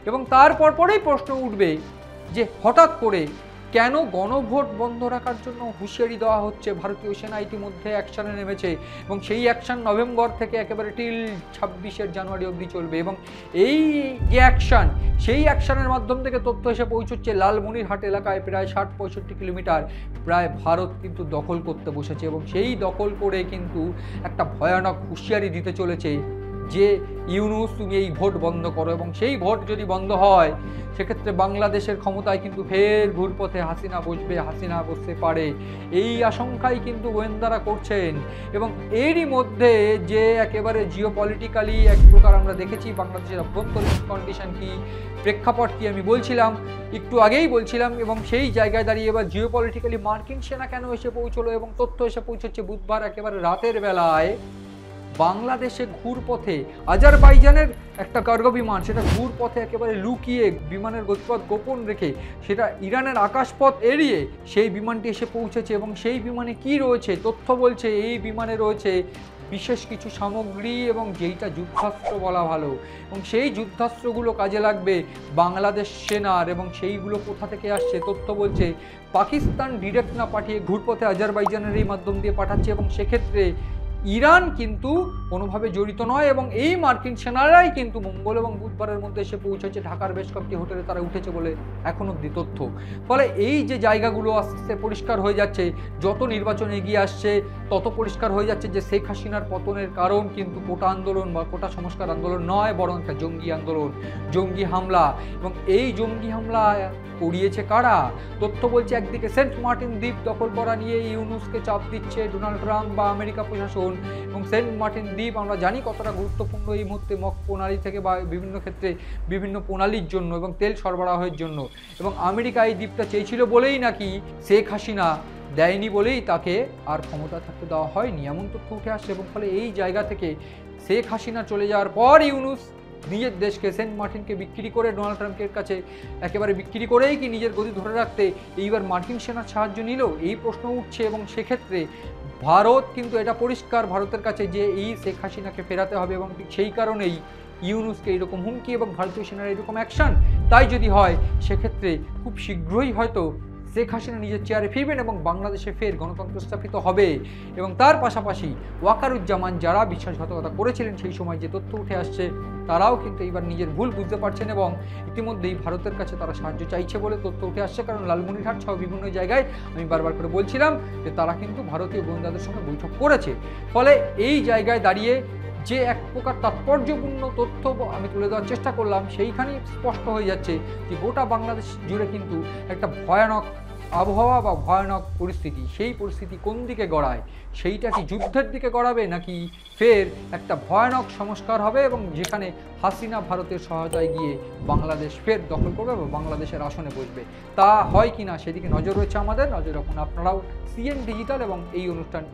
এবং তারপর পরেই প্রশ্ন উঠবে যে হঠাৎ করে কেন গণভোট বন্ধ রাখার জন্য হুঁশিয়ারি দেওয়া হচ্ছে। ভারতীয় সেনা ইতিমধ্যে অ্যাকশনে নেমেছে এবং সেই অ্যাকশন নভেম্বর থেকে একেবারে টিল 26 জানুয়ারি অবধি চলবে এবং এই যে অ্যাকশন, সেই অ্যাকশনের মাধ্যম থেকে তথ্য এসে পৌঁছচ্ছে লালমনিরহাট এলাকায় প্রায় 60-65 কিলোমিটার প্রায় ভারত কিন্তু দখল করতে বসেছে এবং সেই দখল করে কিন্তু একটা ভয়ানক হুঁশিয়ারি দিতে চলেছে যে ইউনূস তুমি এই ভোট বন্ধ করো। এবং সেই ভোট যদি বন্ধ হয় সেক্ষেত্রে বাংলাদেশের ক্ষমতায় কিন্তু ফের ঘুরপথে হাসিনা বসবে, হাসিনা বসতে পারে, এই আশঙ্কাই কিন্তু গোয়েন্দারা করছেন। এবং এরই মধ্যে যে একেবারে জিওপলিটিক্যালি এক প্রকার আমরা দেখেছি বাংলাদেশের অভ্যন্তরীণ কন্ডিশন কি, প্রেক্ষাপট কি, আমি বলছিলাম একটু আগেই বলছিলাম। এবং সেই জায়গায় দাঁড়িয়ে এবার জিওপলিটিক্যালি মার্কিন সেনা কেন এসে পৌঁছলো এবং তথ্য এসে পৌঁছচ্ছে বুধবার একেবারে রাতের বেলায় বাংলাদেশে ঘুরপথে আজারবাইজানের একটা কার্গো বিমান, সেটা ঘুরপথে একেবারে লুকিয়ে বিমানের গতিপথ গোপন রেখে সেটা ইরানের আকাশপথ এড়িয়ে সেই বিমানটি এসে পৌঁছেছে। এবং সেই বিমানে কি রয়েছে, তথ্য বলছে এই বিমানে রয়েছে বিশেষ কিছু সামগ্রী এবং যেইটা যুদ্ধাস্ত্র বলা ভালো, এবং সেই যুদ্ধাস্ত্রগুলো কাজে লাগবে বাংলাদেশ সেনার। এবং সেইগুলো কোথা থেকে আসছে, তথ্য বলছে পাকিস্তান ডিরেক্ট না পাঠিয়ে ঘুরপথে আজারবাইজানের এই মাধ্যম দিয়ে পাঠাচ্ছে এবং সেক্ষেত্রে ইরান কিন্তু কোনোভাবে জড়িত নয়। এবং এই মার্কিন সেনারাই কিন্তু মঙ্গল এবং বুধবারের মধ্যে এসে পৌঁছেছে ঢাকার বেশ কয়েকটি হোটেলে তারা উঠেছে বলে এখন অব্দি তথ্য। ফলে এই যে জায়গাগুলো আস্তে আস্তে পরিষ্কার হয়ে যাচ্ছে, যত নির্বাচন এগিয়ে আসছে তত পরিষ্কার হয়ে যাচ্ছে যে শেখ হাসিনার পতনের কারণ কিন্তু কোটা আন্দোলন বা কোটা সংস্কার আন্দোলন নয়, বরং একটা জঙ্গি আন্দোলন, জঙ্গি হামলা। এবং এই জঙ্গি হামলা করিয়েছে কারা, তথ্য বলছে একদিকে সেন্ট মার্টিন দ্বীপ দখল করা নিয়ে ইউনূসকে চাপ দিচ্ছে ডোনাল্ড ট্রাম্প বা আমেরিকা প্রশাসন। এবং সেন্ট মার্টিন দ্বীপ আমরা জানি কতটা গুরুত্বপূর্ণ এই মুহূর্তে মক প্রণালী থেকে বা বিভিন্ন ক্ষেত্রে বিভিন্ন প্রণালীর জন্য এবং তেল সরবরাহের জন্য। এবং আমেরিকা এই দ্বীপটা চেয়েছিল বলেই নাকি শেখ হাসিনা দেয়নি বলেই তাকে আর ক্ষমতা থাকতে দেওয়া হয়নি, এমন তথ্য উঠে আসছে। এবং ফলে এই জায়গা থেকে শেখ হাসিনা চলে যাওয়ার পর ইউনূস নিজের দেশকে সেন্ট মার্টিনকে বিক্রি করে ডোনাল্ড ট্রাম্পের কাছে একেবারে বিক্রি করেই কি নিজের গদি ধরে রাখতে এইবার মার্কিন সেনার সাহায্য নিল, এই প্রশ্ন উঠছে। এবং সেক্ষেত্রে ভারত কিন্তু এটা পরিষ্কার ভারতের কাছে যে এই শেখ হাসিনাকে ফেরাতে হবে এবং সেই কারণেই ইউনূসকে এইরকম হুমকি এবং ভারতীয় সেনার এইরকম অ্যাকশন। তাই যদি হয় সেক্ষেত্রে খুব শীঘ্রই হয়তো শেখ হাসিনা নিজের চেয়ারে ফিরবেন এবং বাংলাদেশে ফের গণতন্ত্র স্থাপিত হবে। এবং তার পাশাপাশি ওয়াকারুজ্জামান যারা বিশ্বাসঘাতকতা করেছিলেন সেই সময় যে তথ্য উঠে আসছে, তারাও কিন্তু এইবার নিজের ভুল বুঝতে পারছেন এবং ইতিমধ্যেই ভারতের কাছে তারা সাহায্য চাইছে বলে তথ্য উঠে আসছে। কারণ লালমনিরহাট সহ বিভিন্ন জায়গায় আমি বারবার করে বলছিলাম যে তারা কিন্তু ভারতীয় গোয়েন্দাদের সঙ্গে বৈঠক করেছে। ফলে এই জায়গায় দাঁড়িয়ে যে এক প্রকার তাৎপর্যপূর্ণ তথ্য আমি তুলে দেওয়ার চেষ্টা করলাম, সেইখানেই স্পষ্ট হয়ে যাচ্ছে যে গোটা বাংলাদেশ জুড়ে কিন্তু একটা ভয়ানক আবহাওয়া বা ভয়ানক পরিস্থিতি। সেই পরিস্থিতি কোন দিকে গড়ায়, সেইটা কি যুদ্ধের দিকে গড়াবে নাকি ফের একটা ভয়ানক সংস্কার হবে এবং যেখানে হাসিনা ভারতের সহায়তায় গিয়ে বাংলাদেশ ফের দখল করবে বা বাংলাদেশের আসনে বসবে, তা হয় কি না সেদিকে নজর রয়েছে আমাদের। নজর রাখুন আপনারাও সিএন ডিজিটাল এবং এই অনুষ্ঠান